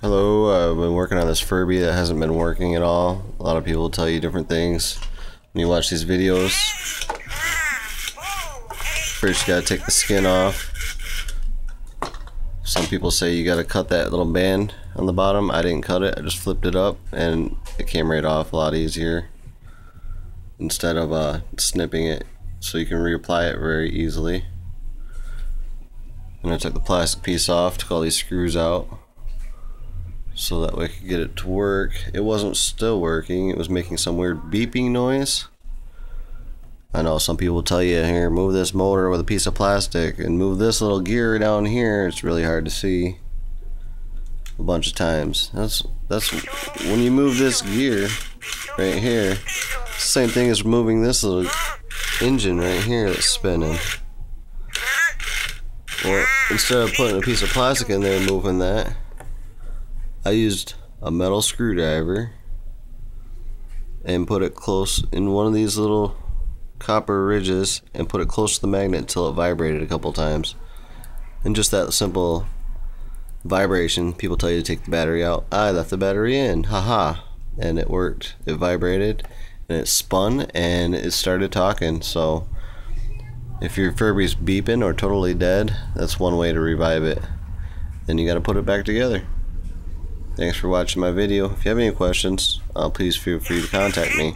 Hello, I've been working on this Furby that hasn't been working at all. A lot of people tell you different things when you watch these videos. First you gotta take the skin off. Some people say you gotta cut that little band on the bottom. I didn't cut it, I just flipped it up and it came right off a lot easier. Instead of snipping it, so you can reapply it very easily. And I took the plastic piece off, took all these screws out, so that way I could get it to work. It wasn't still working, it was making some weird beeping noise. I know some people tell you, here, move this motor with a piece of plastic and move this little gear down here. It's really hard to see a bunch of times. That's when you move this gear right here, same thing as moving this little engine right here that's spinning. Well, instead of putting a piece of plastic in there and moving that, I used a metal screwdriver and put it close in one of these little copper ridges and put it close to the magnet until it vibrated a couple times. And just that simple vibration, people tell you to take the battery out. I left the battery in, haha, and it worked. It vibrated and it spun and it started talking. So if your Furby's beeping or totally dead, that's one way to revive it. Then you gotta put it back together. Thanks for watching my video. If you have any questions, please feel free to contact me.